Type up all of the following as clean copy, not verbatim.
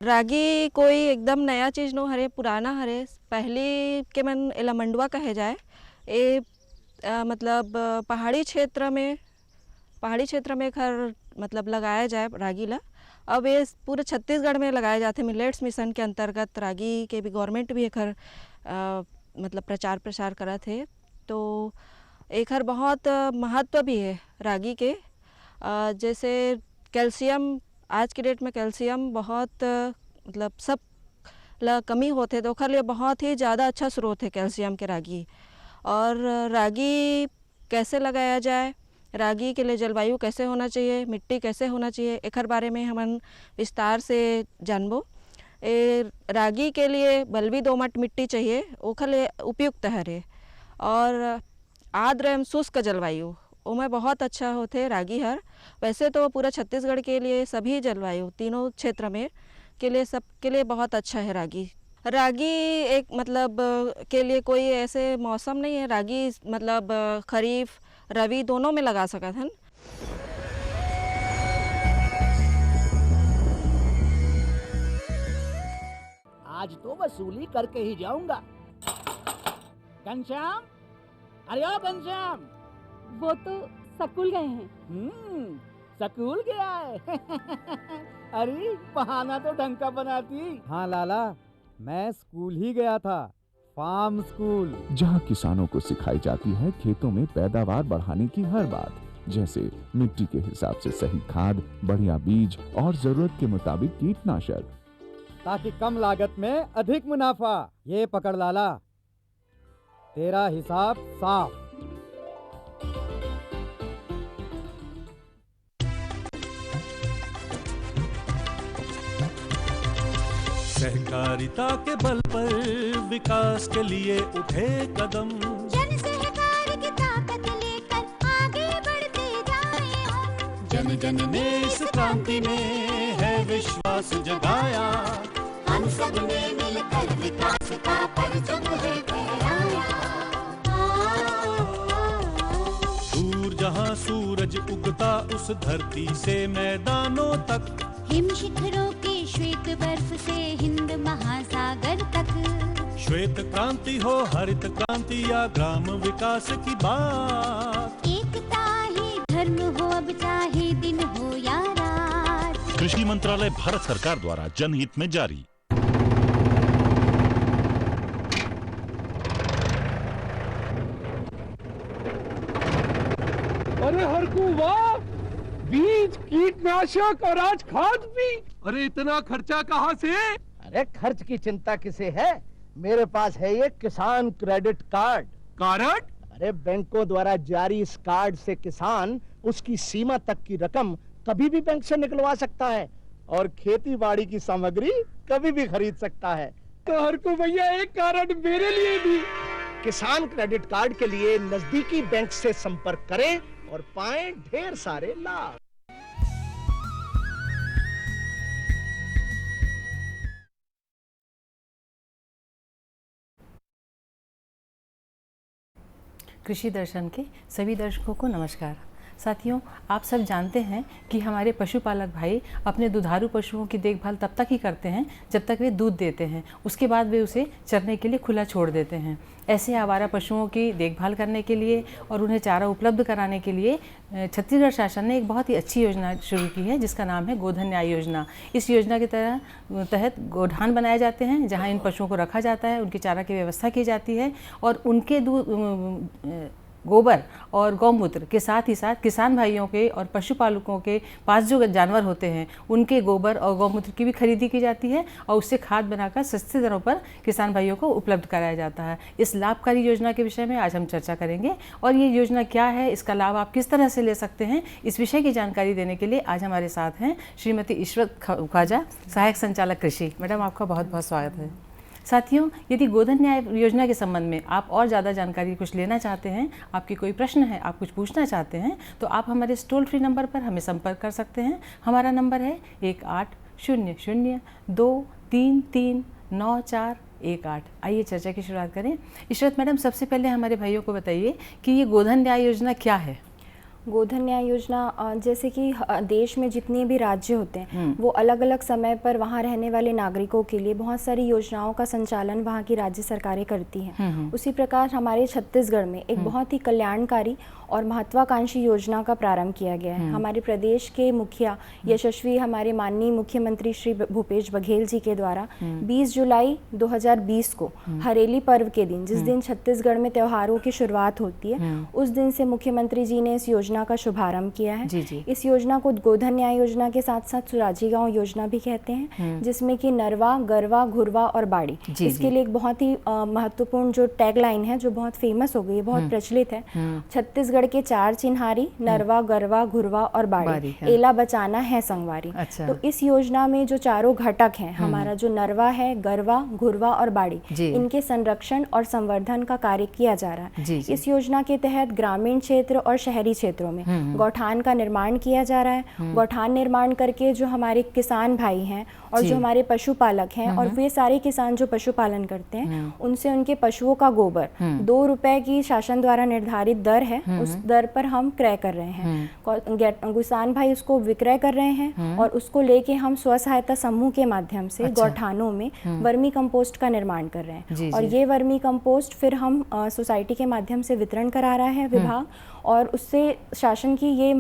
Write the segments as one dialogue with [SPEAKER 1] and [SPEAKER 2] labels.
[SPEAKER 1] रागी कोई एकदम नया चीज़ नो हरे, पुराना हरे। पहली के मन एला मंडुआ कहे जाए। ये मतलब पहाड़ी क्षेत्र में खर मतलब लगाया जाए रागी ला। अब ये पूरे छत्तीसगढ़ में लगाए जाते। मिलेट्स मिशन के अंतर्गत रागी के भी गवर्नमेंट भी एकर मतलब प्रचार प्रसार करा थे। तो एकर बहुत महत्व भी है रागी के। जैसे कैल्शियम, आज के डेट में कैल्शियम बहुत मतलब सब ला कमी होते, तो ओकर लिए बहुत ही ज़्यादा अच्छा स्रोत है कैल्शियम के रागी। और रागी कैसे लगाया जाए, रागी के लिए जलवायु कैसे होना चाहिए, मिट्टी कैसे होना चाहिए, एकर बारे में हम विस्तार से जानबो। रागी के लिए बलवी दोमट मिट्टी चाहिए, ओकर लिए उपयुक्त हरे। और आर्द्र एवं शुष्क जलवायु ओमें बहुत अच्छा होते रागी हर। वैसे तो पूरा छत्तीसगढ़ के लिए सभी जलवायु तीनों क्षेत्र में के लिए सबके लिए बहुत अच्छा है रागी। रागी एक मतलब के लिए कोई ऐसे मौसम नहीं है। रागी मतलब खरीफ रबी दोनों में लगा सकत हन।
[SPEAKER 2] आज तो वसूली करके ही जाऊंगा। घनश्याम, अरे ओ घनश्याम।
[SPEAKER 3] वो तो स्कूल गए हैं।
[SPEAKER 2] स्कूल गया है। अरे बहाना तो ढंग का बनाती।
[SPEAKER 4] हाँ लाला, मैं स्कूल ही गया था, फार्म स्कूल,
[SPEAKER 5] जहाँ किसानों को सिखाई जाती है खेतों में पैदावार बढ़ाने की हर बात, जैसे मिट्टी के हिसाब से सही खाद, बढ़िया बीज और जरूरत के मुताबिक कीटनाशक,
[SPEAKER 4] ताकि कम लागत में अधिक मुनाफा। ये पकड़ लाला, तेरा हिसाब साफ।
[SPEAKER 6] सहकारिता के बल पर विकास के लिए उठे कदम,
[SPEAKER 7] जन सहकार की ताकत लेकर आगे बढ़ते जाएं हम।
[SPEAKER 6] जन जन ने इस क्रांति में है विश्वास जगाया।
[SPEAKER 7] हम सब ने मिलकर विकास का परचम है फहराया।
[SPEAKER 6] दूर जहाँ सूरज उगता उस धरती से मैदानों तक,
[SPEAKER 7] हिम शिखरों के श्वेत बर्फ से हिंद महासागर तक।
[SPEAKER 6] श्वेत क्रांति हो हरित क्रांति या ग्राम विकास की बात,
[SPEAKER 7] एकता ही धर्म हो अब चाहे दिन हो या रात।
[SPEAKER 8] कृषि मंत्रालय भारत सरकार द्वारा जनहित में जारी।
[SPEAKER 9] अरे हरकू वाह, बीज, कीटनाशक और आज खाद भी। अरे इतना खर्चा कहाँ से?
[SPEAKER 2] अरे खर्च की चिंता किसे है, मेरे पास है ये किसान क्रेडिट कार्ड।
[SPEAKER 9] कार्ड?
[SPEAKER 2] अरे बैंकों द्वारा जारी इस कार्ड से किसान उसकी सीमा तक की रकम कभी भी बैंक से निकलवा सकता है और खेती बाड़ी की सामग्री कभी भी खरीद सकता है।
[SPEAKER 9] तो हरकू भैया एक कार्ड मेरे लिए भी।
[SPEAKER 2] किसान क्रेडिट कार्ड के लिए नजदीकी बैंक से संपर्क करें और पाएं ढेर सारे लाभ।
[SPEAKER 10] कृषि दर्शन के सभी दर्शकों को नमस्कार। साथियों, आप सब जानते हैं कि हमारे पशुपालक भाई अपने दुधारू पशुओं की देखभाल तब तक ही करते हैं जब तक वे दूध देते हैं। उसके बाद वे उसे चरने के लिए खुला छोड़ देते हैं। ऐसे आवारा पशुओं की देखभाल करने के लिए और उन्हें चारा उपलब्ध कराने के लिए छत्तीसगढ़ शासन ने एक बहुत ही अच्छी योजना शुरू की है, जिसका नाम है गोधन न्याय योजना। इस योजना के तहत गोठान बनाए जाते हैं, जहां इन पशुओं को रखा जाता है, उनकी चारा की व्यवस्था की जाती है और उनके गोबर और गौमूत्र के साथ ही साथ किसान भाइयों के और पशुपालकों के पास जो जानवर होते हैं उनके गोबर और गौमूत्र की भी खरीदी की जाती है और उससे खाद बनाकर सस्ते दरों पर किसान भाइयों को उपलब्ध कराया जाता है। इस लाभकारी योजना के विषय में आज हम चर्चा करेंगे और ये योजना क्या है, इसका लाभ आप किस तरह से ले सकते हैं, इस विषय की जानकारी देने के लिए आज हमारे साथ हैं श्रीमती इशरत ख्वाजा, सहायक संचालक कृषि। मैडम, आपका बहुत बहुत स्वागत है। साथियों, यदि गोधन न्याय योजना के संबंध में आप और ज़्यादा जानकारी कुछ लेना चाहते हैं, आपकी कोई प्रश्न है, आप कुछ पूछना चाहते हैं, तो आप हमारे टोल फ्री नंबर पर हमें संपर्क कर सकते हैं। हमारा नंबर है 1800-233-9418। आइए चर्चा की शुरुआत करें। इशरत मैडम, सबसे पहले हमारे भाइयों को बताइए कि ये गोधन न्याय योजना क्या है।
[SPEAKER 11] गोधन न्याय योजना जैसे कि देश में जितने भी राज्य होते हैं वो अलग अलग समय पर वहाँ रहने वाले नागरिकों के लिए बहुत सारी योजनाओं का संचालन वहाँ की राज्य सरकारें करती हैं। उसी प्रकार हमारे छत्तीसगढ़ में एक बहुत ही कल्याणकारी और महत्वाकांक्षी योजना का प्रारंभ किया गया है। हमारे प्रदेश के मुखिया यशस्वी हमारे माननीय मुख्यमंत्री श्री भूपेश बघेल जी के द्वारा 20 जुलाई 2020 को हरेली पर्व के दिन, जिस दिन छत्तीसगढ़ में त्योहारों की शुरुआत होती है, उस दिन से मुख्यमंत्री जी ने इस योजना का शुभारंभ किया है। इस योजना को गोधन न्याय योजना के साथ साथ सुराजी गांव योजना भी कहते हैं, जिसमें कि नरवा, गरवा, घुरवा और बाड़ी, इसके लिए एक बहुत ही महत्वपूर्ण जो टैगलाइन है जो बहुत फेमस हो गई है, बहुत प्रचलित है, छत्तीसगढ़ के 4 चिन्हारी नरवा, गरवा, घुरवा और बाड़ी, एला बचाना है संगवारी। तो इस योजना में जो चारों घटक हैं, हमारा जो नरवा है, गरवा, घुरवा और बाड़ी, इनके संरक्षण और संवर्धन का कार्य किया जा रहा है। इस योजना के तहत ग्रामीण क्षेत्र और शहरी क्षेत्रों में गौठान का निर्माण किया जा रहा है। गौठान निर्माण करके जो हमारे किसान भाई हैं और जो हमारे पशुपालक हैं और वे सारे किसान जो पशुपालन करते हैं, उनसे उनके पशुओं का गोबर 2 रुपए की शासन द्वारा निर्धारित दर है, उस दर पर हम क्रय कर रहे हैं। किसान भाई उसको विक्रय कर रहे हैं और उसको लेके हम स्व सहायता समूह के माध्यम से गौठानों में वर्मी कंपोस्ट का निर्माण कर रहे हैं। और ये वर्मी कंपोस्ट फिर हम सोसाइटी के माध्यम से वितरण करा रहा है विभाग, और उससे शासन की ये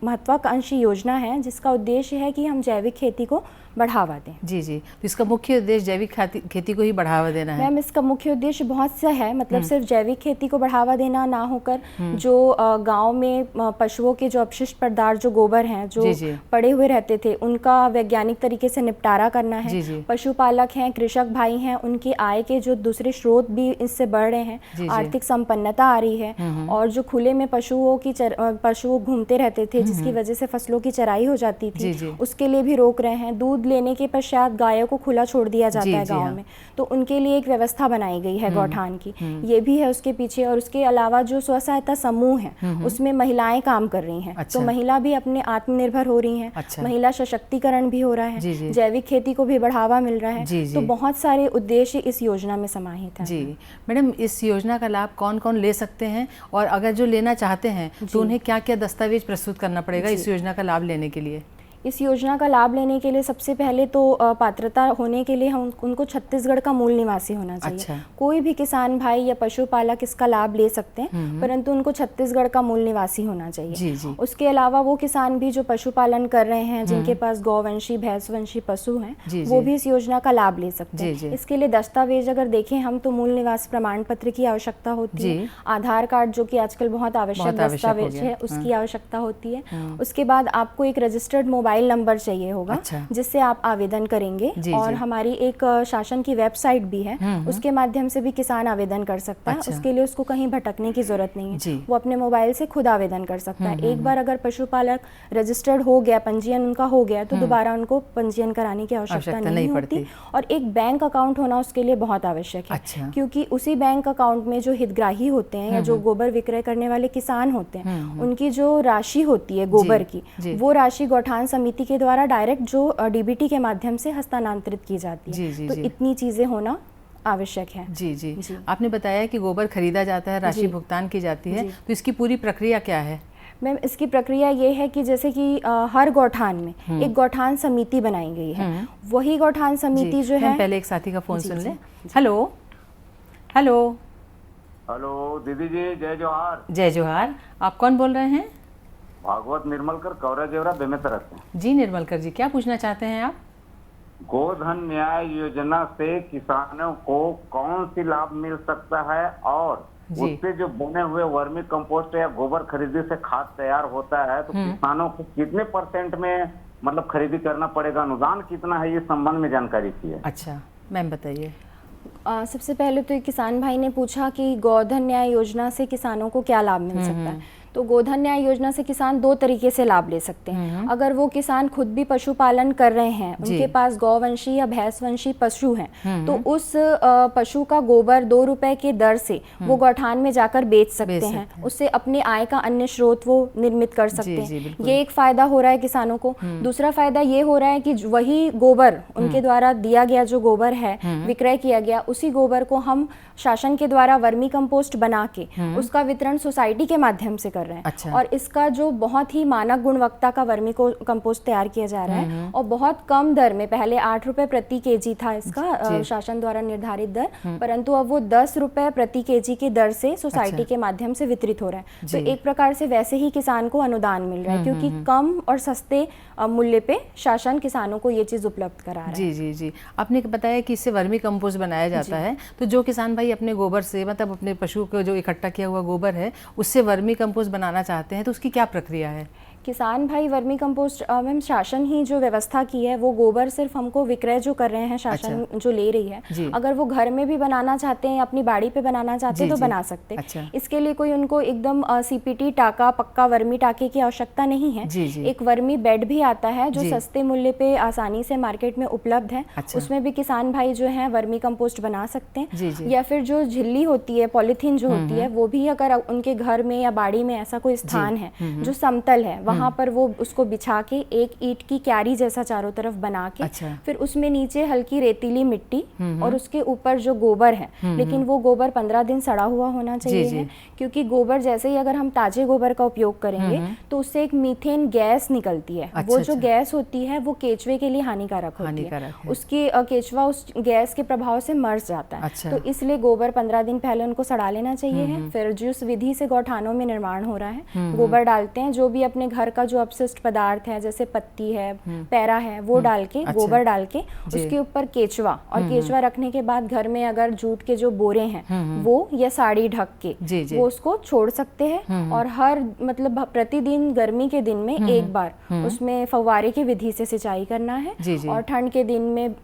[SPEAKER 11] महत्वाकांक्षी योजना है जिसका उद्देश्य है कि हम जैविक खेती को बढ़ावा दें।
[SPEAKER 10] जी जी, तो इसका मुख्य उद्देश्य जैविक खेती को ही बढ़ावा देना है।
[SPEAKER 11] मैम, इसका मुख्य उद्देश्य बहुत सा है, मतलब सिर्फ जैविक खेती को बढ़ावा देना ना होकर जो गांव में पशुओं के जो अपशिष्ट पदार्थ जो गोबर हैं जो पड़े हुए रहते थे उनका वैज्ञानिक तरीके से निपटारा करना है। पशुपालक हैं, कृषक भाई हैं, उनकी आय के जो दूसरे स्रोत भी इससे बढ़ रहे हैं, आर्थिक संपन्नता आ रही है। और जो खुले में पशु घूमते रहते थे जिसकी वजह से फसलों की चराई हो जाती थी, उसके लिए भी रोक रहे हैं। दूध लेने के पश्चात गायों को खुला छोड़ दिया जाता है गांव में, तो उनके लिए एक व्यवस्था बनाई गई है गौठान की, ये भी है उसके पीछे। और उसके अलावा जो स्व सहायता समूह है उसमें महिलाएं काम कर रही हैं, तो महिला भी अपने आत्मनिर्भर हो रही हैं, महिला सशक्तिकरण भी हो रहा है, जैविक खेती को भी बढ़ावा मिल रहा है। तो बहुत सारे उद्देश्य इस योजना में समाहित हैं।
[SPEAKER 10] जी मैडम, इस योजना का लाभ कौन कौन ले सकते हैं, और अगर जो लेना चाहते हैं तो उन्हें क्या क्या दस्तावेज प्रस्तुत करना पड़ेगा इस योजना का लाभ लेने के लिए?
[SPEAKER 11] इस योजना का लाभ लेने के लिए सबसे पहले तो पात्रता होने के लिए हम उनको छत्तीसगढ़ का मूल निवासी होना चाहिए। कोई भी किसान भाई या पशुपालक इसका लाभ ले सकते हैं, परंतु उनको छत्तीसगढ़ का मूल निवासी होना चाहिए। उसके अलावा वो किसान भी जो पशुपालन कर रहे हैं, जिनके पास गौवंशी भैंसवंशी पशु हैं, वो भी इस योजना का लाभ ले सकते हैं। इसके लिए दस्तावेज अगर देखें हम तो मूल निवास प्रमाण पत्र की आवश्यकता होती है, आधार कार्ड जो कि आजकल बहुत आवश्यक दस्तावेज है उसकी आवश्यकता होती है। उसके बाद आपको एक रजिस्टर्ड मोबाइल नंबर चाहिए होगा, जिससे आप आवेदन करेंगे। और हमारी एक शासन की वेबसाइट भी है, उसके माध्यम से भी किसान आवेदन कर सकता है। उसके लिए उसको कहीं भटकने की जरूरत नहीं है, वो अपने मोबाइल से खुद आवेदन कर सकता है। एक बार अगर पशुपालक रजिस्टर्ड हो गया, पंजीयन उनका हो गया, तो दोबारा उनको पंजीयन कराने की आवश्यकता नहीं होती। और एक बैंक अकाउंट होना उसके लिए बहुत आवश्यक है, क्योंकि उसी बैंक अकाउंट में जो हितग्राही होते हैं या जो गोबर विक्रय करने वाले किसान होते हैं, उनकी जो राशि होती है गोबर की, वो राशि गौठान समिति के द्वारा डायरेक्ट जो डीबीटी के माध्यम से हस्तांतरित की जाती है। तो इतनी चीजें होना आवश्यक है।
[SPEAKER 10] जी। आपने बताया कि गोबर खरीदा जाता है, राशि भुगतान की जाती है, तो इसकी पूरी प्रक्रिया क्या है?
[SPEAKER 11] मैम, इसकी प्रक्रिया ये है कि जैसे कि हर गौठान में एक गौठान समिति बनाई गई है। वही गौठान समिति जो है,
[SPEAKER 10] पहले एक साथी का फोन सुन ले। हेलो हेलो
[SPEAKER 12] हेलो दीदी जी, जय जोहार।
[SPEAKER 10] जय जोहार। आप कौन बोल रहे हैं?
[SPEAKER 12] भागवत निर्मलकर, कौरा जेवरा, बेमेतरा से।
[SPEAKER 10] जी निर्मलकर जी, क्या पूछना चाहते हैं आप?
[SPEAKER 12] गोधन न्याय योजना से किसानों को कौन सी लाभ मिल सकता है, और उससे जो बने हुए वर्मी कंपोस्ट या गोबर खरीदी से खाद तैयार होता है, तो किसानों को कितने % में मतलब खरीदी करना पड़ेगा, अनुदान कितना है, ये संबंध में जानकारी चाहिए।
[SPEAKER 10] अच्छा मैम बताइए।
[SPEAKER 11] सबसे पहले तो किसान भाई ने पूछा कि गोधन न्याय योजना से किसानों को क्या लाभ मिल सकता है। तो गोधन न्याय योजना से किसान 2 तरीके से लाभ ले सकते हैं। अगर वो किसान खुद भी पशुपालन कर रहे हैं, उनके पास गौवंशी या भैंसवंशी पशु हैं, तो उस पशु का गोबर 2 रुपए के दर से वो गौठान में जाकर बेच सकते हैं। उससे अपने आय का अन्य स्रोत वो निर्मित कर सकते हैं। ये एक फायदा हो रहा है किसानों को। दूसरा फायदा ये हो रहा है कि वही गोबर उनके द्वारा दिया गया जो गोबर है, विक्रय किया गया, उसी गोबर को हम शासन के द्वारा वर्मी कंपोस्ट बना के उसका वितरण सोसाइटी के माध्यम से कर कर रहे हैं।
[SPEAKER 10] अच्छा।
[SPEAKER 11] और इसका जो बहुत ही मानक गुणवत्ता का वर्मी कंपोस्ट तैयार किया जा रहा है और बहुत कम दर में, पहले 8 रुपए प्रति केजी था इसका शासन द्वारा निर्धारित दर, परंतु अब वो 10 रुपए प्रति केजी की दर से सोसाइटी के माध्यम से वितरित हो रहा है। तो एक प्रकार से वैसे ही किसान को अनुदान मिल रहा है, क्योंकि कम और सस्ते मूल्य पे शासन किसानों को ये चीज़ उपलब्ध करा रहा है।
[SPEAKER 10] जी जी जी, आपने बताया कि इससे वर्मी कंपोस्ट बनाया जाता है, तो जो किसान भाई अपने गोबर से, मतलब अपने पशु को जो इकट्ठा किया हुआ गोबर है उससे वर्मी कंपोस्ट बनाना चाहते हैं, तो उसकी क्या प्रक्रिया है?
[SPEAKER 11] किसान भाई वर्मी कंपोस्ट मैम शासन ही जो व्यवस्था की है, वो गोबर सिर्फ हमको विक्रय जो कर रहे हैं शासन जो ले रही है, अगर वो घर में भी बनाना चाहते हैं, अपनी बाड़ी पे बनाना चाहते हैं तो बना सकते हैं। इसके लिए कोई उनको एकदम सीपीटी टाका, पक्का वर्मी टाके की आवश्यकता नहीं है। एक वर्मी बेड भी आता है जो सस्ते मूल्य पे आसानी से मार्केट में उपलब्ध है, उसमें भी किसान भाई जो है वर्मी कंपोस्ट बना सकते हैं। या फिर जो झिल्ली होती है, पॉलीथीन जो होती है, वो भी अगर उनके घर में या बाड़ी में ऐसा कोई स्थान है जो समतल है, वहाँ पर वो उसको बिछा के एक ईंट की क्यारी जैसा चारों तरफ बना के फिर उसमें नीचे हल्की रेतीली मिट्टी और उसके ऊपर जो गोबर है, लेकिन वो गोबर 15 दिन सड़ा हुआ होना चाहिए है, क्योंकि गोबर जैसे ही अगर हम ताजे गोबर का उपयोग करेंगे तो उससे एक मीथेन गैस निकलती है। वो जो गैस होती है वो केचुए के लिए हानिकारक होती है, उसकी केचुआ उस गैस के प्रभाव से मर जाता है। तो इसलिए गोबर 15 दिन पहले उनको सड़ा लेना चाहिए है। फिर जिस विधि से गौठानों में निर्माण हो रहा है, गोबर डालते हैं, जो भी अपने घर का जो अपशिष्ट पदार्थ है जैसे पत्ती है, पैरा है, वो डाल के, गोबर डाल के उसके ऊपर केचुआ, और केचुआ रखने के बाद घर में अगर जूट के जो बोरे हैं वो या साड़ी ढक के वो उसको छोड़ सकते हैं। और हर मतलब प्रतिदिन गर्मी के दिन में एक बार उसमें फव्वारे की विधि से सिंचाई करना है, और ठंड के दिन में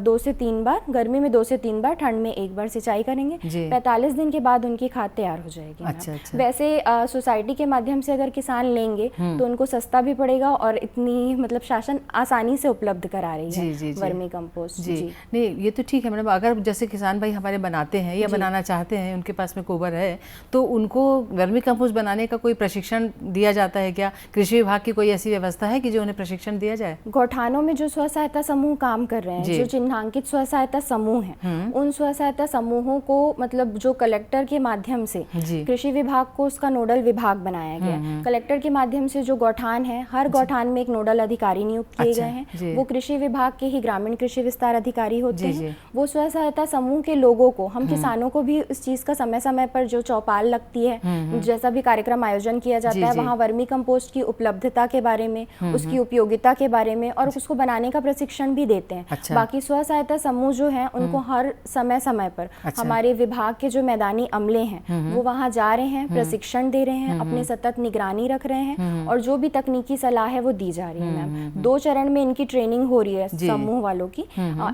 [SPEAKER 11] 2 से 3 बार, गर्मी में 2 से 3 बार, ठंड में 1 बार सिंचाई करेंगे। 45 दिन के बाद उनकी खाद तैयार हो जाएगी। वैसे सोसाइटी के माध्यम से अगर किसान लेंगे तो उनको सस्ता भी पड़ेगा और इतनी मतलब शासन आसानी से उपलब्ध करा रही है वर्मी कंपोस्ट।
[SPEAKER 10] जी नहीं, ये तो ठीक है मैडम। अगर जैसे किसान भाई हमारे बनाते हैं या बनाना चाहते हैं, उनके पास में गोबर है, तो उनको वर्मी कंपोस्ट बनाने का कोई प्रशिक्षण दिया जाता है क्या? कृषि विभाग की कोई ऐसी व्यवस्था है कि जो उन्हें प्रशिक्षण दिया जाए?
[SPEAKER 11] गौठानों में जो स्व सहायता समूह काम कर रहे हैं, जो चिन्हांकित स्व सहायता समूह हैं, उन स्व सहायता समूहों को मतलब जो कलेक्टर के माध्यम से कृषि विभाग को उसका नोडल विभाग बनाया गया। कलेक्टर के माध्यम से जो गौठान है, हर गौठान में एक नोडल अधिकारी नियुक्त किए गए हैं। वो कृषि विभाग के ही ग्रामीण कृषि विस्तार अधिकारी होते हैं। वो स्व सहायता समूह के लोगों को, हम किसानों को भी इस चीज का समय समय पर जो चौपाल लगती है, जैसा भी कार्यक्रम आयोजन किया जाता है, वहाँ वर्मी कंपोस्ट की उपलब्धता के बारे में, उसकी उपयोगिता के बारे में और उसको बनाने का प्रशिक्षण भी देते हैं। बाकी स्व सहायता समूह जो है उनको हर समय समय पर हमारे विभाग के जो मैदानी अमले हैं वो वहाँ जा रहे हैं, प्रशिक्षण दे रहे हैं, अपने सतत निगरानी रख रहे हैं, और जो भी तकनीकी सलाह है वो दी जा रही है। मैम 2 चरण में इनकी ट्रेनिंग हो रही है समूह वालों की।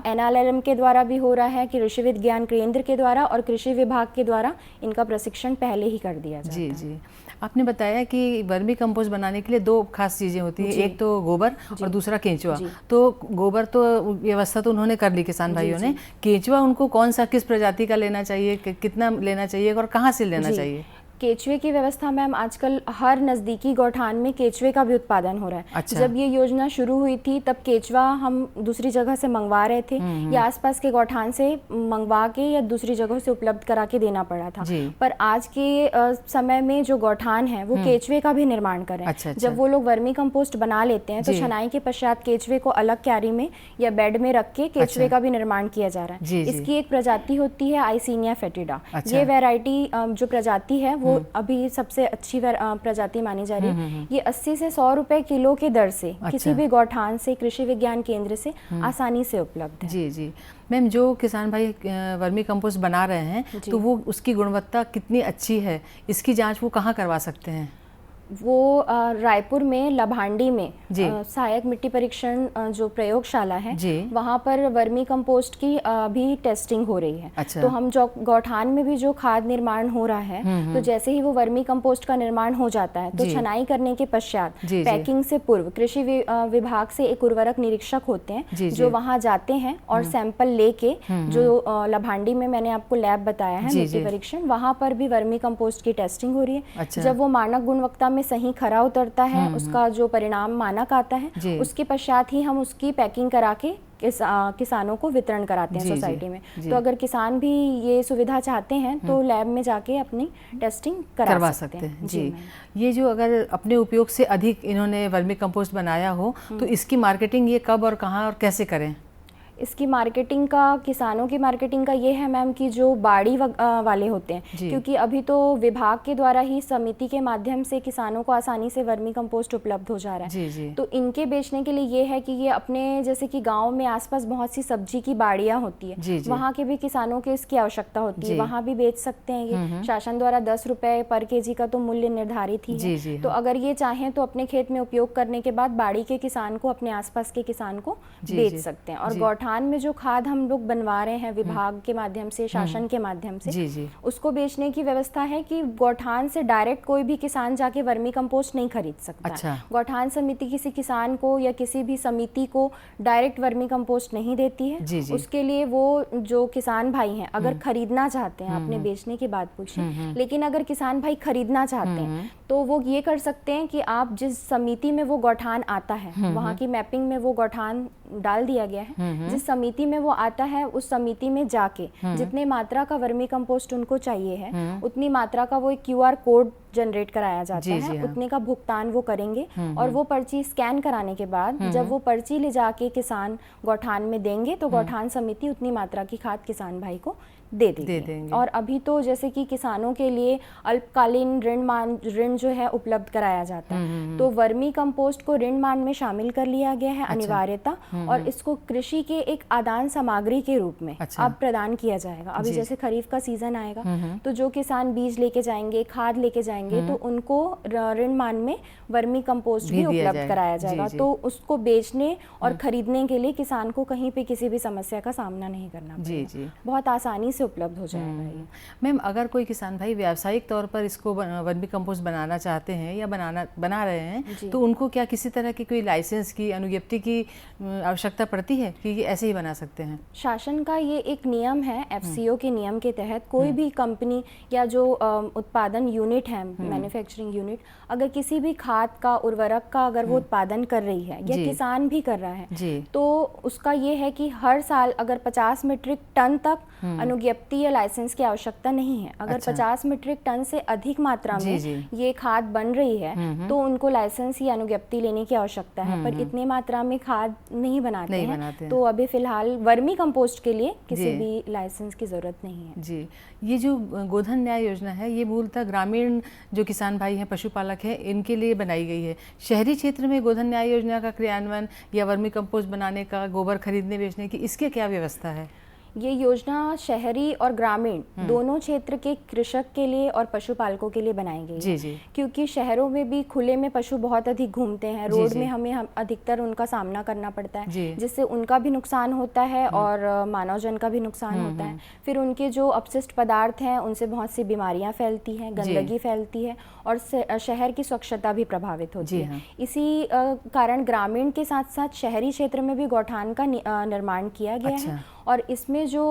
[SPEAKER 11] NLLM के द्वारा भी हो रहा है, कृषि विज्ञान केंद्र के द्वारा और कृषि विभाग के द्वारा इनका प्रशिक्षण पहले ही कर दिया जाता है।
[SPEAKER 10] जी। आपने बताया कि वर्मी कंपोस्ट बनाने के लिए 2 खास चीज़ें होती हैं, एक तो गोबर और दूसरा केंचुआ। तो गोबर तो व्यवस्था तो उन्होंने कर ली किसान भाइयों ने, केंचुआ उनको कौन सा, किस प्रजाति का लेना चाहिए, कितना लेना चाहिए और कहाँ से लेना चाहिए?
[SPEAKER 11] केचुए की व्यवस्था मैम आजकल हर नज़दीकी गौठान में केचुए का भी उत्पादन हो रहा है। जब ये योजना शुरू हुई थी तब केचुआ हम दूसरी जगह से मंगवा रहे थे या आसपास के गौठान से मंगवा के या दूसरी जगहों से उपलब्ध करा के देना पड़ा था। पर आज के समय में जो गौठान है वो केचुए का भी निर्माण कर रहे हैं। जब वो लोग वर्मी कंपोस्ट बना लेते हैं तो छनाई के पश्चात केचुए को अलग क्यारी में या बेड में रख के केचुए का भी निर्माण किया जा रहा है। इसकी एक प्रजाति होती है आइसिनिया फेटिडा। ये वैरायटी जो प्रजाति है वो अभी सबसे अच्छी प्रजाति मानी जा रही है। ये 80 से 100 रुपए किलो के दर से किसी भी गौठान से, कृषि विज्ञान केंद्र से आसानी से उपलब्ध है।
[SPEAKER 10] जी मैम, जो किसान भाई वर्मी कंपोस्ट बना रहे हैं तो वो उसकी गुणवत्ता कितनी अच्छी है, इसकी जांच वो कहाँ करवा सकते हैं?
[SPEAKER 11] वो रायपुर में लभांडी में सहायक मिट्टी परीक्षण जो प्रयोगशाला है वहाँ पर वर्मी कंपोस्ट की भी टेस्टिंग हो रही है। तो हम जो गौठान में भी जो खाद निर्माण हो रहा है, तो जैसे ही वो वर्मी कंपोस्ट का निर्माण हो जाता है तो छनाई करने के पश्चात पैकिंग से पूर्व कृषि विभाग से एक उर्वरक निरीक्षक होते हैं जो वहाँ जाते हैं और सैंपल लेके, जो लभांडी में मैंने आपको लैब बताया है मिट्टी परीक्षण, वहाँ पर भी वर्मी कंपोस्ट की टेस्टिंग हो रही है। जब वो मानक गुणवत्ता में सही खरा उतरता है, उसका जो परिणाम मानक आता है, उसके पश्चात ही हम उसकी पैकिंग करा के किसानों को वितरण कराते हैं
[SPEAKER 10] जी,
[SPEAKER 11] सोसाइटी में।
[SPEAKER 10] जी।
[SPEAKER 11] तो अगर किसान भी ये सुविधा चाहते हैं तो लैब में जाके अपनी टेस्टिंग करवा सकते हैं।
[SPEAKER 10] जी, ये जो अगर अपने उपयोग से अधिक इन्होंने वर्मी कंपोस्ट बनाया हो तो इसकी मार्केटिंग ये कब और कहाँ और कैसे करें?
[SPEAKER 11] इसकी मार्केटिंग का, किसानों की मार्केटिंग का ये है मैम कि जो बाड़ी वाले होते हैं, क्योंकि अभी तो विभाग के द्वारा ही समिति के माध्यम से किसानों को आसानी से वर्मी कंपोस्ट उपलब्ध हो जा रहा है।
[SPEAKER 10] जी, जी।
[SPEAKER 11] तो इनके बेचने के लिए ये है कि ये अपने, जैसे कि गांव में आसपास बहुत सी सब्जी की बाड़ियां होती है,
[SPEAKER 10] जी, जी।
[SPEAKER 11] वहाँ के भी किसानों को इसकी आवश्यकता होती है, वहाँ भी बेच सकते हैं ये। शासन द्वारा 10 रुपए पर केजी का तो मूल्य निर्धारित ही है। तो अगर ये चाहें तो अपने खेत में उपयोग करने के बाद बाड़ी के किसान को, अपने आसपास के किसान को बेच सकते हैं। और गौठान में जो खाद हम लोग बनवा रहे हैं विभाग के माध्यम से, शासन के माध्यम से, उसको बेचने की व्यवस्था है कि गौठान से डायरेक्ट कोई भी किसान जाके वर्मी कंपोस्ट नहीं खरीद सकता।
[SPEAKER 10] अच्छा।
[SPEAKER 11] गौठान समिति किसी किसान को या किसी भी समिति को डायरेक्ट वर्मी कंपोस्ट नहीं देती है।
[SPEAKER 10] जी, जी।
[SPEAKER 11] उसके लिए वो जो किसान भाई हैं अगर खरीदना चाहते हैं, आपने बेचने की बात पूछी, लेकिन अगर किसान भाई खरीदना चाहते हैं तो वो ये कर सकते हैं कि आप जिस समिति में वो गौठान आता है, वहाँ की मैपिंग में वो गौठान डाल दिया गया है, जिस समिति में वो आता है उस समिति में जाके जितने मात्रा का वर्मी कंपोस्ट उनको चाहिए है उतनी मात्रा का वो एक QR कोड जनरेट कराया जाता है, उतने का भुगतान वो करेंगे और वो पर्ची स्कैन कराने के बाद जब वो पर्ची ले जाके किसान गौठान में देंगे तो गौठान समिति उतनी मात्रा की खाद किसान भाई को दे देंगे। और अभी तो जैसे कि किसानों के लिए अल्पकालीन ऋण जो है उपलब्ध कराया जाता है, तो वर्मी कंपोस्ट को ऋण मान में शामिल कर लिया गया है अनिवार्यता, और इसको कृषि के एक आदान सामग्री के रूप में अब प्रदान किया जाएगा। अभी जैसे खरीफ का सीजन आएगा तो जो किसान बीज लेके जाएंगे, खाद लेके जाएंगे, तो उनको ऋण मान में वर्मी कंपोस्ट भी उपलब्ध कराया जाएगा। तो उसको बेचने और खरीदने के लिए किसान को कहीं पे किसी भी समस्या का सामना नहीं करना पड़ेगा, बहुत आसानी से उपलब्ध हो जाएगा ये।
[SPEAKER 10] मैम, अगर कोई किसान भाई व्यावसायिक तौर पर इसको वर्मी कंपोस्ट बनाना चाहते हैं या बना रहे हैं तो उनको क्या किसी तरह की कोई लाइसेंस की, अनुज्ञप्ति की आवश्यकता पड़ती है कि ऐसे ही बना सकते हैं?
[SPEAKER 11] शासन का ये एक नियम है, FCO के नियम के तहत कोई भी कंपनी या जो उत्पादन यूनिट है, मैन्युफैक्चरिंग यूनिट, अगर किसी भी खाद का, उर्वरक का अगर वो उत्पादन कर रही है या किसान भी कर रहा है तो उसका ये है कि हर साल अगर 50 मीट्रिक टन तक अनुज्ञप्ति या लाइसेंस की आवश्यकता नहीं है। अगर 50 मीट्रिक टन से अधिक मात्रा में ये खाद बन रही है तो उनको लाइसेंस या अनुज्ञप्ति लेने की आवश्यकता है, पर इतनी मात्रा में खाद नहीं बनाते हैं तो अभी फिलहाल वर्मी कंपोस्ट के लिए किसी भी लाइसेंस की जरूरत नहीं है।
[SPEAKER 10] जी, ये जो गोधन न्याय योजना है ये मूलतः ग्रामीण जो किसान भाई हैं, पशुपालक हैं, इनके लिए बनाई गई है। शहरी क्षेत्र में गोधन न्याय योजना का क्रियान्वयन या वर्मी कंपोस्ट बनाने का, गोबर खरीदने बेचने की, इसकी क्या व्यवस्था है?
[SPEAKER 11] ये योजना शहरी और ग्रामीण दोनों क्षेत्र के कृषक के लिए और पशुपालकों के लिए बनाई गई है। क्योंकि शहरों में भी खुले में पशु बहुत अधिक घूमते हैं, रोड में हमें अधिकतर उनका सामना करना पड़ता है, जिससे उनका भी नुकसान होता है और मानव जन का भी नुकसान होता है। फिर उनके जो अपशिष्ट पदार्थ हैं उनसे बहुत सी बीमारियां फैलती हैं, गंदगी फैलती है और शहर की स्वच्छता भी प्रभावित होती है। इसी कारण ग्रामीण के साथ साथ शहरी क्षेत्र में भी गौठान का निर्माण किया गया है और इसमें जो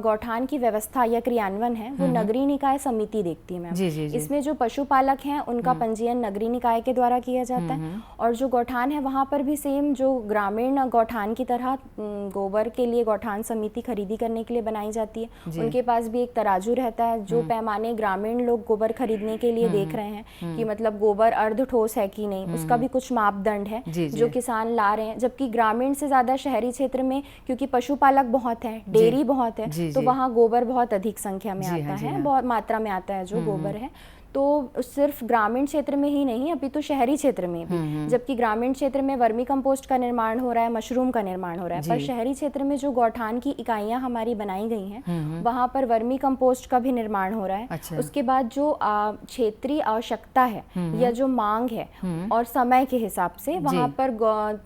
[SPEAKER 11] गौठान की व्यवस्था या क्रियान्वयन है वो नगरीय निकाय समिति देखती है मैम। इसमें जो पशुपालक हैं उनका पंजीयन नगरीय निकाय के द्वारा किया जाता है और जो गौठान है वहाँ पर भी सेम जो ग्रामीण गौठान की तरह गोबर के लिए गौठान समिति खरीदी करने के लिए बनाई जाती है। उनके पास भी एक तराजू रहता है जो पैमाने ग्रामीण लोग गोबर खरीदने के लिए देख रहे हैं कि मतलब गोबर अर्ध ठोस है कि नहीं, उसका भी कुछ मापदंड है जो किसान ला रहे हैं। जबकि ग्रामीण से ज्यादा शहरी क्षेत्र में क्योंकि पशुपालक बहुत है, डेयरी बहुत है, तो वहाँ गोबर बहुत अधिक संख्या में आता है, बहुत मात्रा में आता है जो गोबर है। तो सिर्फ ग्रामीण क्षेत्र में ही नहीं, अभी तो शहरी क्षेत्र में भी, जबकि ग्रामीण क्षेत्र में वर्मी कंपोस्ट का निर्माण हो रहा है, मशरूम का निर्माण हो रहा है, पर शहरी क्षेत्र में जो गौठान की इकाइयां हमारी बनाई गई हैं वहां पर वर्मी कंपोस्ट का भी निर्माण हो रहा है। उसके बाद जो क्षेत्रीय आवश्यकता है या जो मांग है और समय के हिसाब से वहां पर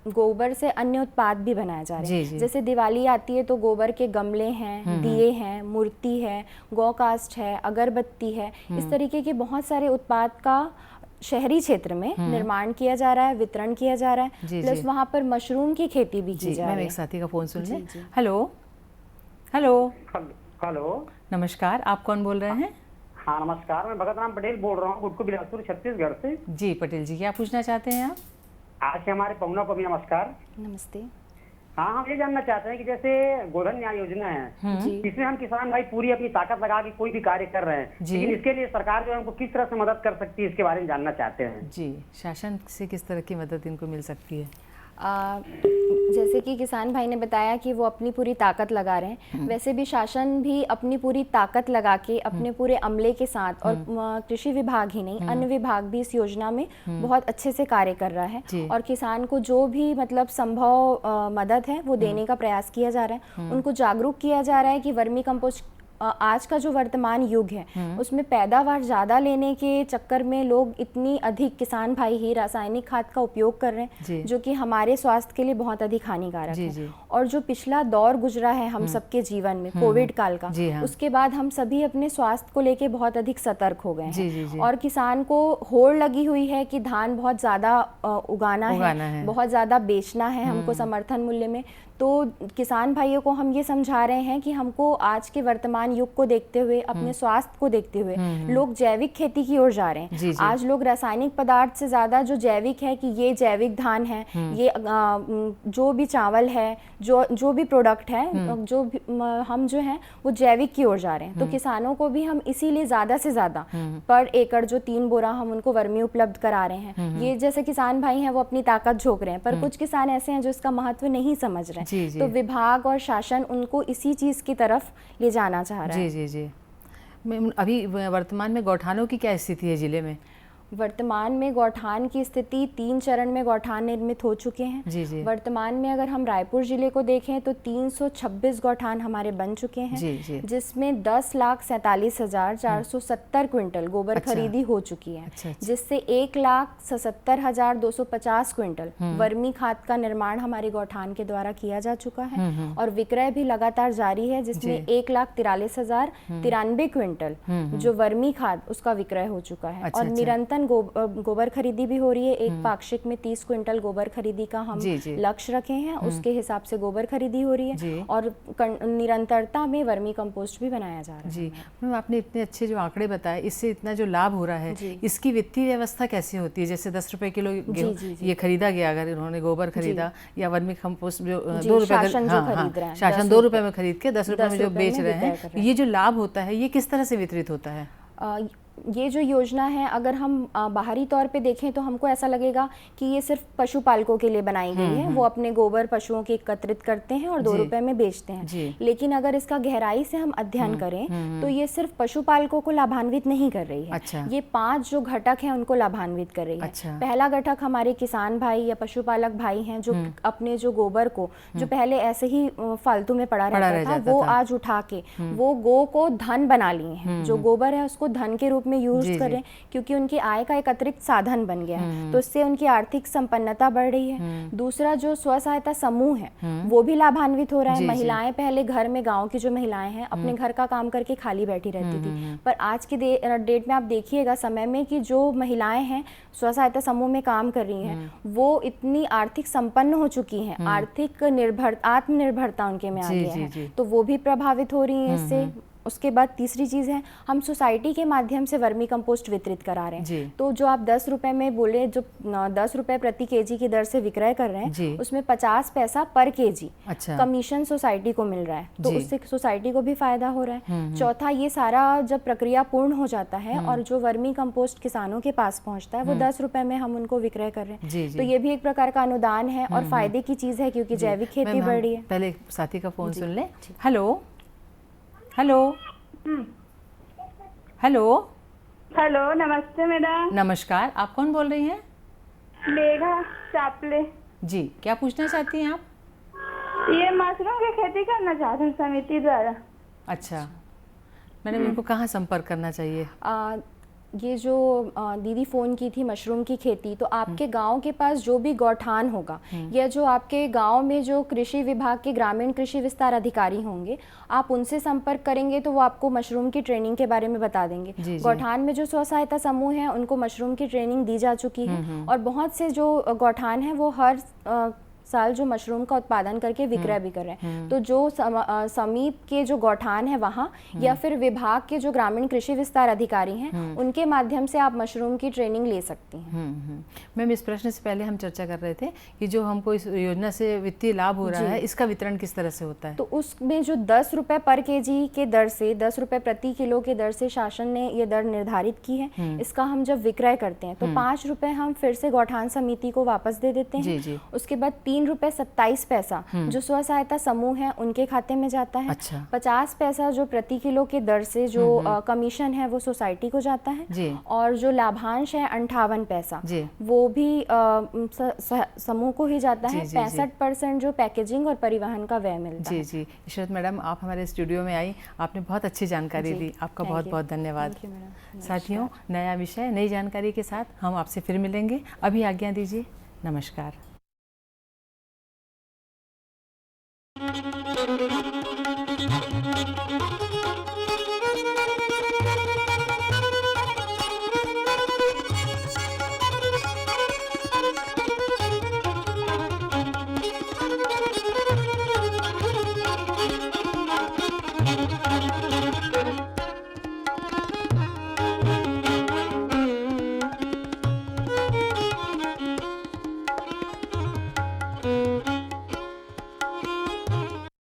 [SPEAKER 11] गोबर से अन्य उत्पाद भी बनाए जा रहे हैं। जैसे दिवाली आती है तो गोबर के गमले हैं, दिए हैं, मूर्ति है, गौ कास्ट है, अगरबत्ती है, इस तरीके के बहुत सारे उत्पाद का शहरी क्षेत्र में निर्माण किया जा रहा है, वितरण किया जा रहा है। प्लस वहाँ पर मशरूम की खेती भी की जा रही है।
[SPEAKER 10] एक साथी का फोन सुन लें। हेलो हेलो
[SPEAKER 13] हेलो,
[SPEAKER 10] नमस्कार, आप कौन बोल रहे हैं?
[SPEAKER 13] हाँ नमस्कार, मैं भगत राम पटेल बोल रहा हूँ, गुटकू बिलासपुर छत्तीसगढ़ से।
[SPEAKER 10] जी पटेल जी, क्या पूछना चाहते हैं आप?
[SPEAKER 13] आज से हमारे पहुना को भी नमस्कार।
[SPEAKER 11] नमस्ते।
[SPEAKER 13] हाँ, हम ये जानना चाहते हैं कि जैसे गोधन न्याय योजना है, इसमें हम किसान भाई पूरी अपनी ताकत लगा के कोई भी कार्य कर रहे हैं, लेकिन इसके लिए सरकार जो है हमको किस तरह से मदद कर सकती है, इसके बारे में जानना चाहते हैं।
[SPEAKER 10] जी, शासन से किस तरह की मदद इनको मिल सकती है?
[SPEAKER 11] जैसे कि किसान भाई ने बताया कि वो अपनी पूरी ताकत लगा रहे हैं, वैसे भी शासन भी अपनी पूरी ताकत लगा के अपने पूरे अमले के साथ, और कृषि विभाग ही नहीं अन्य विभाग भी इस योजना में बहुत अच्छे से कार्य कर रहा है, और किसान को जो भी मतलब संभव मदद है वो देने का प्रयास किया जा रहा है। उनको जागरूक किया जा रहा है कि वर्मी कंपोस्ट आज का जो वर्तमान युग है उसमें पैदावार ज़्यादा लेने के चक्कर में लोग इतनी अधिक किसान भाई ही रासायनिक खाद का उपयोग कर रहे हैं, जो कि हमारे स्वास्थ्य के लिए बहुत अधिक हानिकारक है। और जो पिछला दौर गुजरा है हम सबके जीवन में कोविड काल का, उसके बाद हम सभी अपने स्वास्थ्य को लेके बहुत अधिक सतर्क हो गए हैं, और किसान को होड़ लगी हुई है कि धान बहुत ज़्यादा उगाना है, बहुत ज़्यादा बेचना है हमको समर्थन मूल्य में। तो किसान भाइयों को हम ये समझा रहे हैं कि हमको आज के वर्तमान युग को देखते हुए, अपने स्वास्थ्य को देखते हुए लोग जैविक खेती की ओर जा रहे हैं। आज लोग रासायनिक पदार्थ से ज़्यादा जो जैविक है, कि ये जैविक धान है, ये जो भी चावल है, जो भी प्रोडक्ट है, हम जो हैं वो जैविक की ओर जा रहे हैं। तो किसानों को भी हम इसीलिए ज़्यादा से ज़्यादा पर एकड़ जो 3 बोरा हम उनको वर्मी उपलब्ध करा रहे हैं। ये जैसे किसान भाई हैं वो अपनी ताकत झोंक रहे हैं, पर कुछ किसान ऐसे हैं जो इसका महत्व नहीं समझ रहे हैं। तो विभाग और शासन उनको इसी चीज़ की तरफ ले जाना चाह रहा है।
[SPEAKER 10] जी। अभी वर्तमान में गौठानों की क्या स्थिति है जिले में?
[SPEAKER 11] वर्तमान में गौठान की स्थिति 3 चरण में गौठान निर्मित हो चुके हैं। वर्तमान में अगर हम रायपुर जिले को देखें तो 326 गौठान हमारे बन चुके हैं, जिसमें 10,47,470 क्विंटल गोबर खरीदी हो चुकी है, जिससे 1,77,250 क्विंटल वर्मी खाद का निर्माण हमारे गौठान के द्वारा किया जा चुका है, और विक्रय भी लगातार जारी है, जिसमें 1,43,093 क्विंटल जो वर्मी खाद उसका विक्रय हो चुका है। और निरंतर गोबर खरीदी भी हो रही है। एक पाक्षिक में 30 क्विंटल गोबर खरीदी का हम लक्ष्य रखे हैं, उसके हिसाब से गोबर खरीदी हो रही है, और निरंतरता में वर्मी कंपोस्ट भी बनाया जा रहा है।
[SPEAKER 10] जी मैम, आपने इतने अच्छे जो आंकड़े बताए, इससे इतना जो लाभ हो रहा है, इसकी वित्तीय व्यवस्था कैसे होती है? जैसे 10 रुपए किलो ये खरीदा गया, अगर इन्होंने गोबर खरीदा या वर्मी कंपोस्ट जो 2 रुपए शासन 2 रुपए में खरीद के 10 रुपए में जो बेच रहे हैं, ये जो लाभ होता है ये किस तरह से वितरित होता है?
[SPEAKER 11] ये जो योजना है, अगर हम बाहरी तौर पे देखें तो हमको ऐसा लगेगा कि ये सिर्फ पशुपालकों के लिए बनाई गई है। वो अपने गोबर पशुओं के एकत्रित करते हैं और 2 रुपए में बेचते हैं। लेकिन अगर इसका गहराई से हम अध्ययन करें तो ये सिर्फ पशुपालकों को लाभान्वित नहीं कर रही है। ये 5 जो घटक हैं उनको लाभान्वित कर रही है। पहला घटक हमारे किसान भाई या पशुपालक भाई हैं, जो अपने जो गोबर को, जो पहले ऐसे ही फालतू में पड़ा रहता था, वो आज उठा के वो गो को धन बना लिए हैं। जो गोबर है उसको धन के रूप में यूज करें, क्योंकि उनकी आय का एक अतिरिक्त साधन बन गया है, तो इससे उनकी आर्थिक संपन्नता बढ़ रही है। दूसरा जो स्व सहायता समूह है वो भी लाभान्वित हो रहा है। महिलाएं पहले घर में, गांव की जो महिलाएं हैं, अपने घर का काम करके खाली बैठी रहती थी, पर आज की डेट में आप देखिएगा समय में कि जो महिलाएं हैं स्व सहायता समूह में काम कर रही हैं, वो इतनी आर्थिक संपन्न हो चुकी हैं, आर्थिक आत्मनिर्भरता उनके में आ गया है, तो वो भी प्रभावित हो रही हैं इससे। उसके बाद तीसरी चीज़ है, हम सोसाइटी के माध्यम से वर्मी कंपोस्ट वितरित करा रहे हैं। तो जो आप 10 रुपए में बोले, जो 10 रुपए प्रति केजी की दर से विक्रय कर रहे हैं, उसमें 50 पैसा पर केजी कमीशन सोसाइटी को मिल रहा है, तो उससे सोसाइटी को भी फायदा हो रहा है। चौथा, ये सारा जब प्रक्रिया पूर्ण हो जाता है और जो वर्मी कंपोस्ट किसानों के पास पहुंचता है, वो 10 रुपए में हम उनको विक्रय कर रहे हैं। तो ये भी एक प्रकार का अनुदान है और फायदे की चीज़ है, क्योंकि जैविक खेती बढ़ रही है।
[SPEAKER 10] पहले साथी का फोन सुन ले। हेलो हेलो हेलो
[SPEAKER 14] हेलो, नमस्ते मैडम।
[SPEAKER 10] नमस्कार, आप कौन बोल रही हैं?
[SPEAKER 14] मेघा चापले।
[SPEAKER 10] जी, क्या पूछना चाहती हैं आप?
[SPEAKER 14] ये मशरूम की खेती करना चाहते हैं समिति द्वारा।
[SPEAKER 10] अच्छा मैंने उनको कहाँ संपर्क करना चाहिए?
[SPEAKER 11] ये जो दीदी फ़ोन की थी मशरूम की खेती, तो आपके गांव के पास जो भी गौठान होगा या जो आपके गांव में जो कृषि विभाग के ग्रामीण कृषि विस्तार अधिकारी होंगे, आप उनसे संपर्क करेंगे तो वो आपको मशरूम की ट्रेनिंग के बारे में बता देंगे। गौठान में जो स्व सहायता समूह है उनको मशरूम की ट्रेनिंग दी जा चुकी है, और बहुत से जो गौठान हैं वो हर साल जो मशरूम का उत्पादन करके विक्रय भी कर रहे हैं। तो जो समीप के जो गौठान है वहाँ या फिर विभाग के जो ग्रामीण कृषि विस्तार अधिकारी हैं उनके माध्यम से आप मशरूम की ट्रेनिंग ले सकती हैं।
[SPEAKER 10] मैम, इस प्रश्न से पहले हम चर्चा कर रहे थे कि जो हमको इस योजना से वित्तीय लाभ हो रहा है, इसका वितरण किस तरह से होता है?
[SPEAKER 11] तो उसमें जो 10 रुपए पर केजी के दर से 10 रुपए प्रति किलो के दर से शासन ने ये दर निर्धारित की है। इसका हम जब विक्रय करते हैं तो 5 रुपए हम फिर से गौठान समिति को वापस दे देते हैं।
[SPEAKER 10] जी।
[SPEAKER 11] उसके बाद 3 रुपए 27 पैसा जो स्व सहायता समूह है उनके खाते में जाता है। 50 पैसा जो प्रति किलो के दर से जो कमीशन है वो सोसाइटी को जाता है। और जो लाभांश है 58 पैसा वो भी समूह को ही जाता है। 65% जो पैकेजिंग और परिवहन का व्यय मिलता है।
[SPEAKER 10] जी, इशरत मैडम, आप हमारे स्टूडियो में आई, आपने बहुत अच्छी जानकारी दी, आपका बहुत बहुत धन्यवाद। साथियों, नया विषय, नई जानकारी के साथ हम आपसे फिर मिलेंगे। अभी आज्ञा दीजिए, नमस्कार।